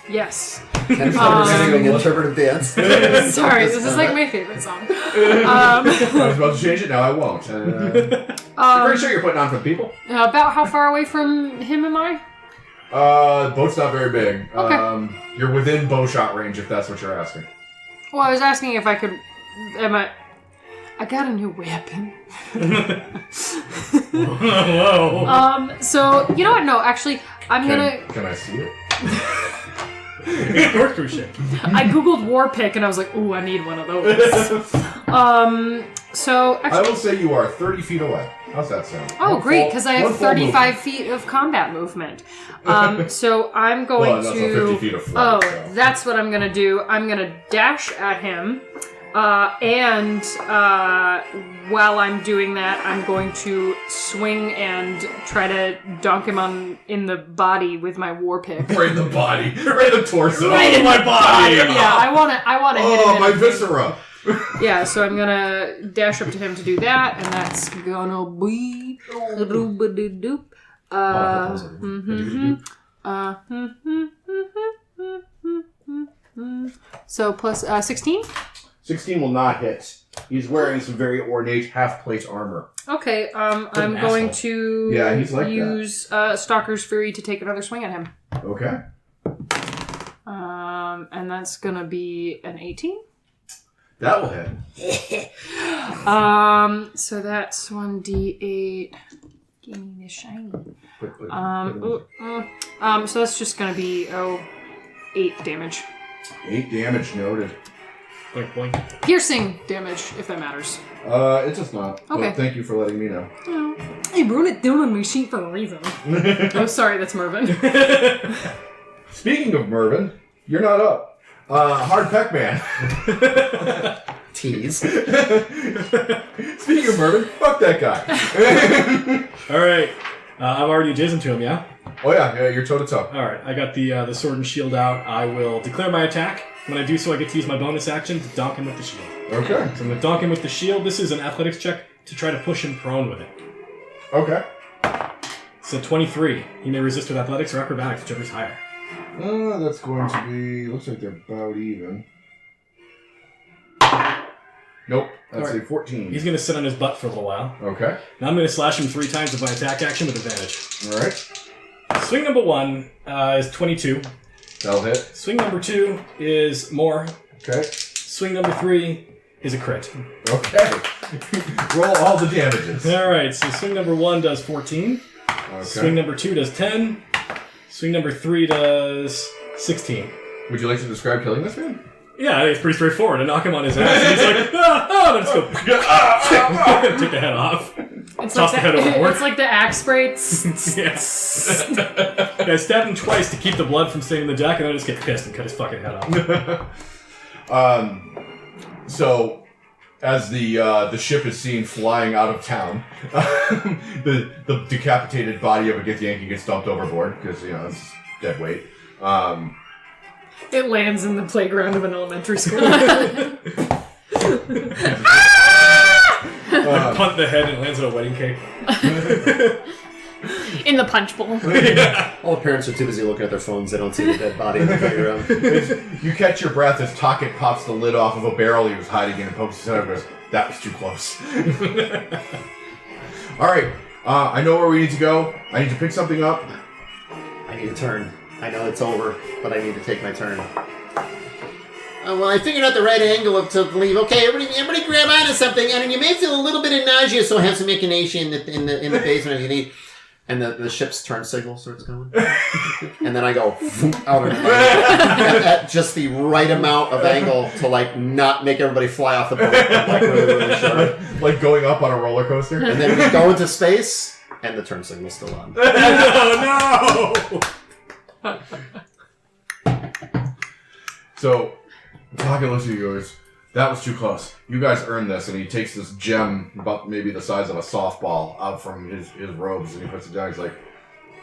Yes. And doing an interpretive dance. Sorry, this is like my favorite song. I was about to change it, now I won't. I'm pretty sure you're putting on for people. About how far away from him am I? Boat's not very big. Okay. You're within bow shot range if that's what you're asking. Well, I was asking if I could. I got a new weapon. Whoa. So you know what? No, actually, I'm gonna. Can I see it? Corkscrew shit. I googled war pick and I was like, ooh, I need one of those. So I actually. will say you are 30 feet away. How's that sound? Oh, One great, full- because I one have full 35 feet of combat movement. So I'm going Well, that's to. 50 feet of flight, Oh, so. that's what I'm going to do. I'm going to dash at him. And while I'm doing that, I'm going to swing and try to dunk him in the body with my war pick. Right in the body. Right in the torso. Right in my the body. Yeah, I want to hit him. Oh, in my the- viscera. Yeah, so I'm gonna dash up to him to do that, and that's gonna be doop. So plus 16. 16 will not hit. He's wearing some very ornate half-plate armor. Okay, I'm an going asshole. to Yeah, he's like that. use Stalker's Fury to take another swing at him. Okay. And that's gonna be an 18. That will hit. So that's 1d8. Give me the shiny. So that's just gonna be 8 damage. 8 damage noted. Boink, boink. Piercing damage, if that matters. It does not. Okay. But thank you for letting me know. I wrote it down on my sheet for a reason. Oh, sorry, that's Mervin. Speaking of Mervin, you're not up. Hard Peck Man. Tease. Speaking of Mervin, fuck that guy. All right. I'm already adjacent to him, yeah? Oh yeah, you're toe to toe. All right. I got the sword and shield out. I will declare my attack. When I do so, I get to use my bonus action to donk him with the shield. Okay. So I'm going to donk him with the shield. This is an athletics check to try to push him prone with it. Okay. So 23. He may resist with athletics or acrobatics, whichever's higher. That's going to be... Looks like they're about even. Nope. That's Alright. a 14. He's going to sit on his butt for a little while. Okay. Now I'm going to slash him 3 times with my attack action with advantage. Alright. Swing number 1 is 22. That'll hit. Swing number 2 is more. Okay. Swing number 3 is a crit. Okay. Roll all the damages. Alright, so swing number 1 does 14. Okay. Swing number 2 does 10. Swing number 3 does 16. Would you like to describe killing this man? Yeah, I think it's pretty straightforward. I knock him on his ass, and he's like, and I just go, take the head off. It's Toss like the head overboard. It's like the axe spray. Yes. I stabbed him twice to keep the blood from staining the jacket, and then I just get pissed and cut his fucking head off. So, as the ship is seen flying out of town, the decapitated body of a Githyanki gets dumped overboard because it's dead weight. It lands in the playground of an elementary school. I punt the head and it lands on a wedding cake. In the punch bowl. All the parents are too busy looking at their phones. They don't see the dead body in the playground. You catch your breath as Tocket pops the lid off of a barrel he was hiding in and pokes his head over and goes, that was too close. Alright, I know where we need to go. I need to pick something up. I need a turn. I know it's over, but I need to take my turn. Well, I figured out the right angle to leave. Okay, everybody grab onto something, and you may feel a little bit of nausea, so have some echinacea in the basement if you need. And the ship's turn signal starts going. And then I go out at just the right amount of angle to not make everybody fly off the boat. Really, really sharp. Like going up on a roller coaster. And then we go into space, and the turn signal's still on. No! So, Tocket looks at you and goes, that was too close. You guys earned this. And he takes this gem, about maybe the size of a softball, out from his robes and he puts it down. He's like,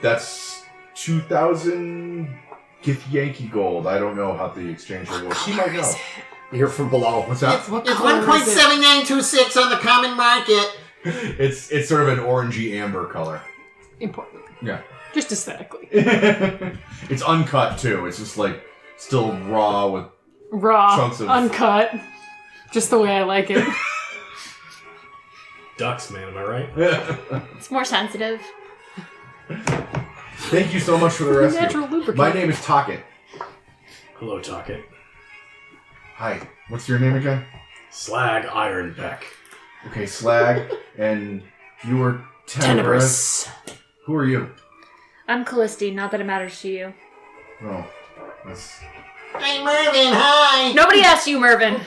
that's 2,000 Githyanki gold. I don't know how the exchange rate works. He might know. You hear from below. What's that? It's 1.7926 on the common market. It's sort of an orangey amber color. Important. Yeah. Just aesthetically. It's uncut too. It's just still raw with Raw, chunks of uncut. Just the way I like it. Ducks, man, am I right? It's more sensitive. Thank you so much for the rescue. Natural lubricant. My name is Tocket. Hello, Tocket. Hi. What's your name again? Slag Ironpeck. Okay, Slag. And you were Tenebrous. Who are you? I'm Kallisti, not that it matters to you. Oh, that's... Hey, Mervin, hi! Nobody asked you, Mervin.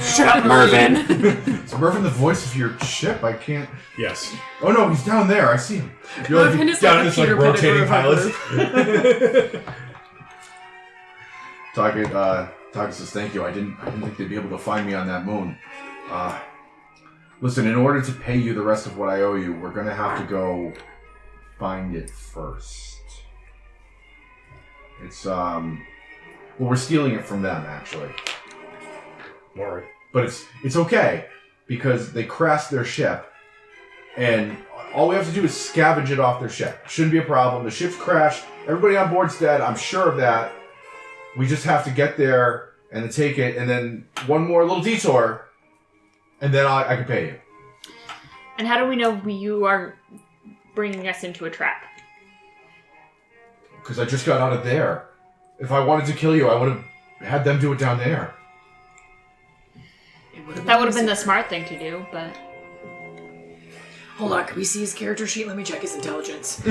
Shut up, Mervin. Is Mervin the voice of your ship? I can't... Yes. Oh no, he's down there. I see him. You're Mervin is down like in a this Peter rotating Pettigrew pilot. Tocket says, thank you. I didn't think they'd be able to find me on that moon. Listen, in order to pay you the rest of what I owe you, we're gonna have to go find it first. It's, well, we're stealing it from them, actually. Alright. But it's okay, because they crashed their ship, and all we have to do is scavenge it off their ship. Shouldn't be a problem. The ship's crashed. Everybody on board's dead. I'm sure of that. We just have to get there and then take it, and then one more little detour, and then I can pay you. And how do we know you aren't bringing us into a trap? Because I just got out of there. If I wanted to kill you, I would have had them do it down there. That would have been the smart thing to do, but... Hold on, can we see his character sheet? Let me check his intelligence.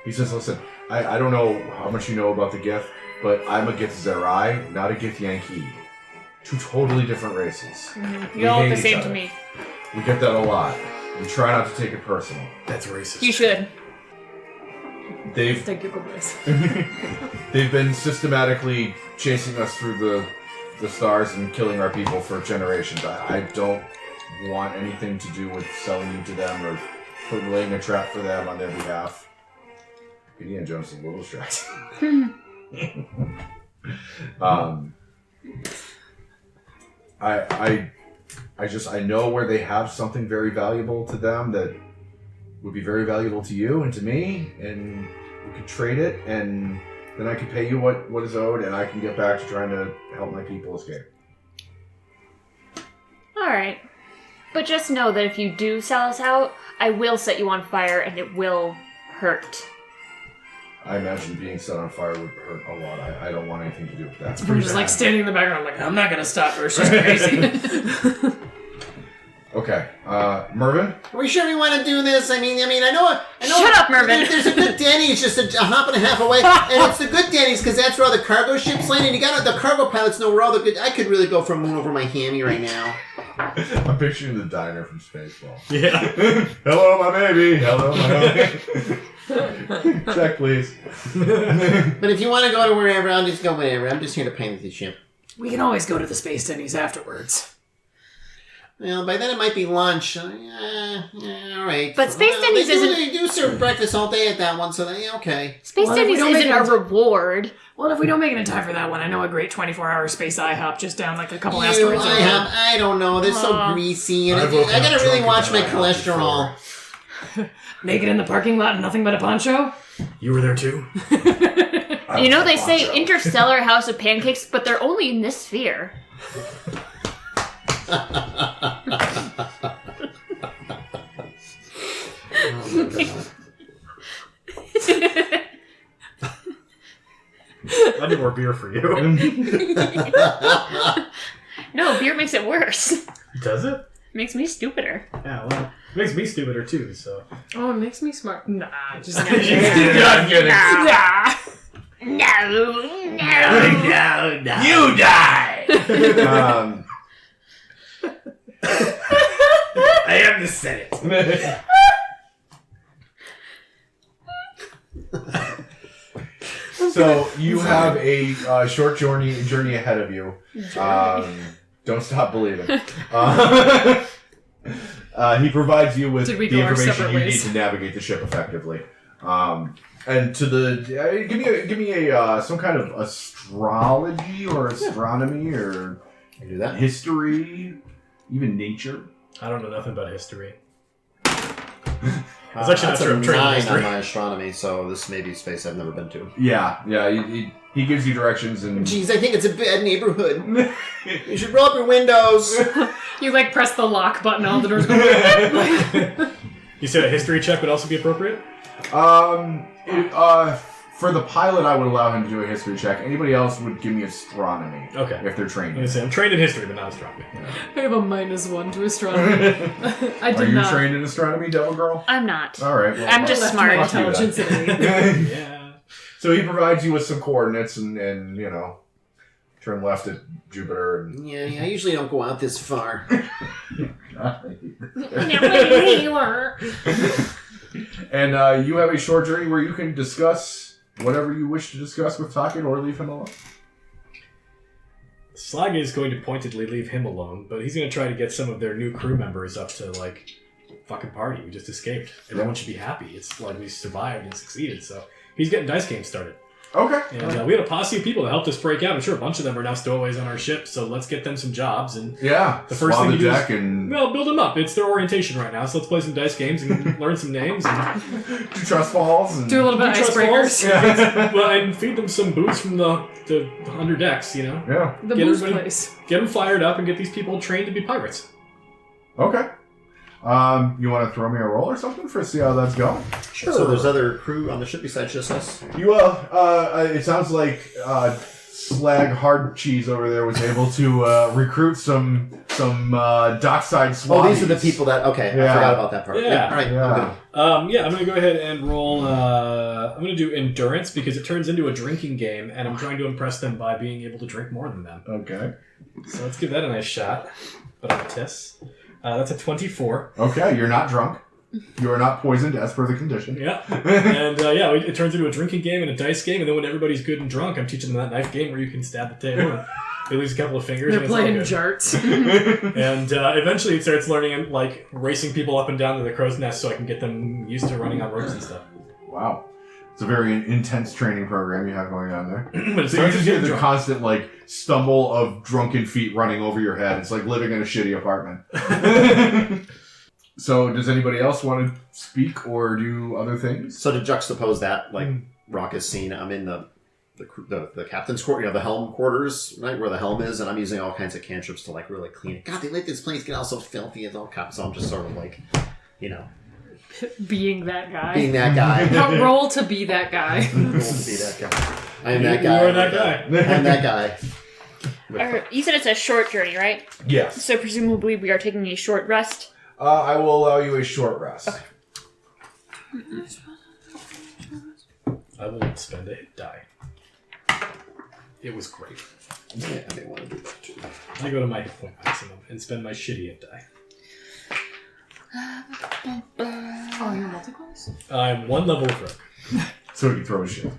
He says, listen, I don't know how much you know about the Gith, but I'm a Githzerai, not a Githyanki. Two totally different races. Mm-hmm. We You're all hate the each same other. to me. We get that a lot. We try not to take it personal. That's racist. You should. They've Thank you, good boys. they've been systematically chasing us through the stars and killing our people for generations. I don't want anything to do with selling you to them or laying a trap for them on their behalf. Indiana Jones is a little distracting. I know where they have something very valuable to them that would be very valuable to you and to me, and we could trade it, and then I can pay you what is owed, and I can get back to trying to help my people escape. Alright. But just know that if you do sell us out, I will set you on fire and it will hurt. I imagine being set on fire would hurt a lot. I don't want anything to do with that. I'm just like standing in the background, like, I'm not gonna stop her. She's crazy. Okay, Mervin? Are we sure we want to do this? I mean, I know. Shut up, Mervin. There's a good Denny's just a hop and a half away, and it's the good Denny's because that's where all the cargo ships land, and you got the cargo pilots know where all the good. I could really go for a moon over my hammy right now. I'm picturing the diner from Spaceball. Yeah. Hello, my baby. Hello, my baby. Check, please. But if you want to go to wherever, I'll just go wherever. I'm just here to paint the ship. We can always go to the Space Denny's afterwards. Well, by then it might be lunch. All right. But Space Denny's They do serve breakfast all day at that one, so okay. Space Well, if Denny's we don't isn't make a it- reward. Well, if we don't make it in time for that one, I know a great 24-hour space IHOP just down like a couple asteroids over. I don't know. They're so greasy, and I gotta really watch my cholesterol. Make it in the parking lot and nothing but a poncho? You were there too? You know, they say interstellar house of pancakes, but they're only in this sphere. I need more beer for you. No, beer makes it worse. Does it? Makes me stupider. Yeah, well, it makes me stupider too, so. Oh, it makes me smart. Nah, just I'm kidding. nah. No. You die! I am the Senate. So you have a short journey ahead of you. Don't stop believing. He provides you with Did we the go our information separate you ways? need to navigate the ship effectively. And to the give me a some kind of astrology or astronomy or I do that. history, even nature. I don't know nothing about history. It's actually That's not a true. I'm trained in 9 on history. my astronomy, so this may be a space I've never been to. Yeah. He gives you directions and. Jeez, I think it's a bad neighborhood. You should roll up your windows. You like press the lock button, all the doors go. You said a history check would also be appropriate? For the pilot, I would allow him to do a history check. Anybody else would give me astronomy. Okay. If they're trained. I'm gonna say I'm trained in history, but not astronomy. I have a -1 to astronomy. I did Are you not. trained in astronomy, Devil Girl? I'm not. All right. Well, I'm just Left smart. my Fuck you, intelligence at 8. Yeah. So he provides you with some coordinates and turn left at Jupiter. And... Yeah, I usually don't go out this far. And you have a short journey where you can discuss whatever you wish to discuss with Takin or leave him alone. Slag is going to pointedly leave him alone, but he's going to try to get some of their new crew members up to, fucking party. We just escaped. Everyone should be happy. It's like we survived and succeeded, so he's getting dice games started. Okay. And we had a posse of people that helped us break out. I'm sure a bunch of them are now stowaways on our ship, so let's get them some jobs. And Yeah. The first Swab thing the you do deck and well, build them up. It's their orientation right now, so let's play some dice games and learn some names. And do trust falls. And... Do a little bit of trust icebreakers. Yeah. well, and feed them some booze from the under decks, Yeah. The Get booze everybody- place. Get them fired up and get these people trained to be pirates. Okay. You want to throw me a roll or something for see how that's going? Sure. So there's other crew on the ship besides just us? You it sounds like Slag Hard Cheese over there was able to recruit some dockside swabbies. Oh, these are the people that... Okay, Yeah. I forgot about that part. Yeah. All right, Yeah. I'm good. I'm going to go ahead and roll... I'm going to do endurance because it turns into a drinking game, and I'm trying to impress them by being able to drink more than them. Okay. So let's give that a nice shot. But I'm a tiss. That's a 24. Okay, you're not drunk. You are not poisoned as per the condition. Yeah. And it turns into a drinking game and a dice game, and then when everybody's good and drunk, I'm teaching them that knife game where you can stab the table and It loses a couple of fingers. They're and playing it's all good. jarts. And eventually it starts learning and like racing people up and down to the crow's nest so I can get them used to running on ropes and stuff. Wow. It's a very intense training program you have going on there. But it's So you just hear the drunk. constant, like, stumble of drunken feet running over your head. It's like living in a shitty apartment. So, does anybody else want to speak or do other things? So to juxtapose that, like, raucous scene, I'm in the captain's quarter, the helm quarters, right, where the helm is, and I'm using all kinds of cantrips to, like, really clean it. God, they let this place get all so filthy and all so I'm just sort of, like, Being that guy. being that guy. Now roll to be that guy. I want to be that guy. I am that You guy. are that guy. I'm that guy. You said it's a short journey, right? Yes. So presumably we are taking a short rest. I will allow you a short rest. I will spend a hit die. It was great. Yeah, I may want to do that too. I go to my hit point maximum and spend my shitty hit die. Oh, you're multi-class? I'm one level of rogue. So he can throw his shit.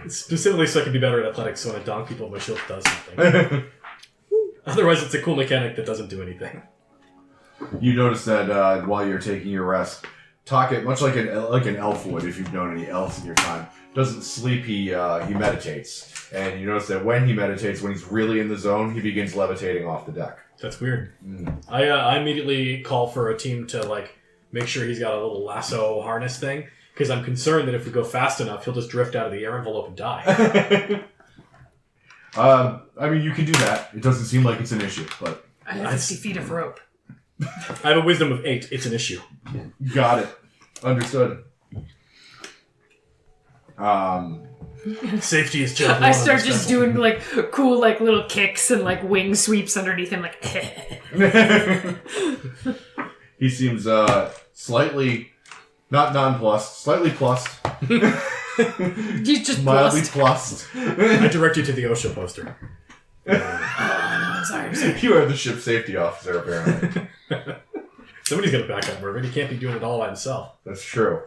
Specifically so I can be better at athletics, so when I donk people, my shield does something. Otherwise, it's a cool mechanic that doesn't do anything. You notice that while you're taking your rest, Talkit, much like an elf would, if you've known any elves in your time, doesn't sleep, he meditates. And you notice that when he meditates, when he's really in the zone, he begins levitating off the deck. That's weird. I immediately call for a team to like make sure he's got a little lasso harness thing, because I'm concerned that if we go fast enough, he'll just drift out of the air envelope and die. I mean, you can do that. It doesn't seem like it's an issue, but... I have 50 feet of rope. I have a wisdom of 8. It's an issue. Got it. Understood. Safety is job I one start on this just vessel. doing like cool like little kicks and like wing sweeps underneath him like He seems slightly, not nonplussed, slightly plussed. he's just Mildly plussed. plussed. I direct you to the OSHA poster. I'm sorry. You are the ship safety officer, apparently. Somebody's got to back up Mervin. He can't be doing it all by himself. That's true.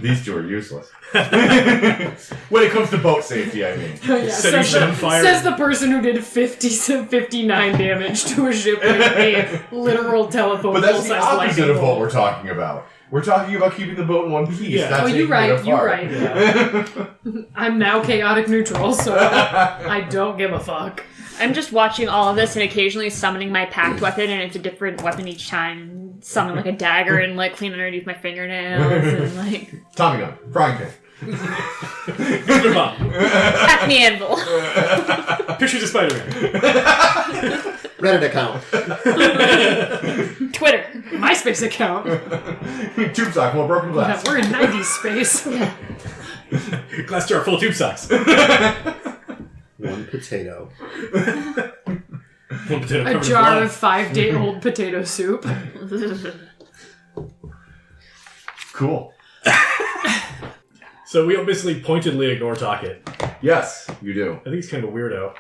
These two are useless. When it comes to boat safety, I mean. Yeah, Setting shit on fire. says the person who did 59 damage to a ship with a literal telephone But that's the full-size opposite lightning of what bolt. we're talking about. We're talking about keeping the boat in one piece. Yeah. Not Oh, taking you're it right. apart. You're right. Yeah. I'm now chaotic neutral, so I don't give a fuck. I'm just watching all of this and occasionally summoning my packed weapon, and it's a different weapon each time. Summon like a dagger and like clean underneath my fingernails and like Tommy gun, frying pan. Your mom. Acme anvil. Pictures of Spider-Man. Reddit account. Twitter. MySpace account. Tube sock, more broken Yeah, glass. we're in 90s space. Glass jar full of tube socks. One potato. One potato A covered in jar blood. of 5-day-old potato soup. Cool. So we basically pointedly ignore Talkit. Yes, you do. I think he's kind of a weirdo.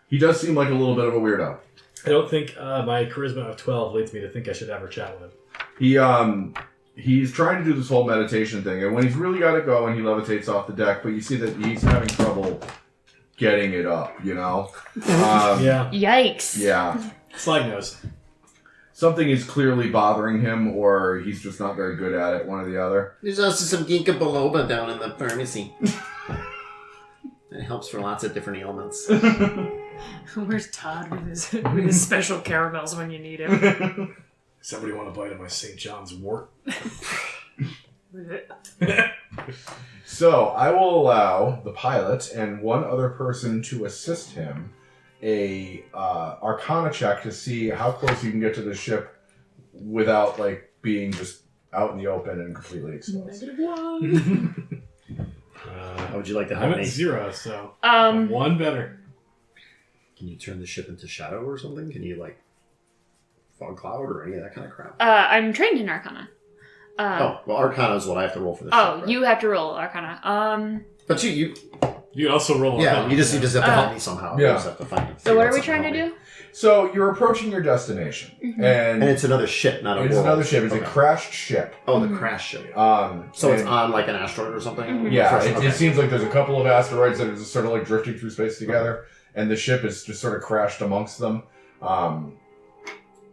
He does seem like a little bit of a weirdo. I don't think my charisma of 12 leads me to think I should ever chat with him. He's trying to do this whole meditation thing, and when he's really got it going, he levitates off the deck, but you see that he's having trouble getting it up, you know? Yeah. Yikes. Yeah. Slag knows. Something is clearly bothering him, or he's just not very good at it, one or the other. There's also some ginkgo biloba down in the pharmacy. It helps for lots of different ailments. Where's Todd with his special caramels when you need him? Somebody want to bite of my St. John's wort? So, I will allow the pilot and one other person to assist him a Arcana check to see how close you can get to the ship without, like, being just out in the open and completely exposed. -1. How would you like to help I'm at me? 0, so I'm one better. Can you turn the ship into shadow or something? Can you, like, fog cloud or any of that kind of crap? I'm trained in Arcana. Oh, well, Arcana is what I have to roll for this. Oh, ship, right? you have to roll Arcana. But you You can also roll yeah, Arcana. you just have to help me somehow. Yeah. You just have to find. So what are we trying to do? So, you're approaching your destination, And it's another ship, not a it's world. another ship. It's Okay. a crashed ship. Oh, the crash ship. So So it's on like an asteroid or something? Yeah, First- it okay. seems like there's a couple of asteroids that are just sort of like drifting through space together, and the ship is just sort of crashed amongst them.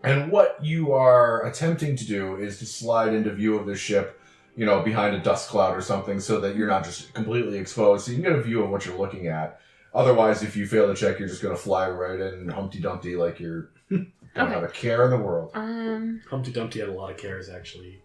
And what you are attempting to do is to slide into view of the ship, behind a dust cloud or something, so that you're not just completely exposed, so you can get a view of what you're looking at. Otherwise, if you fail the check, you're just going to fly right in Humpty Dumpty like you're don't have a care in the world. Humpty Dumpty had a lot of cares, actually.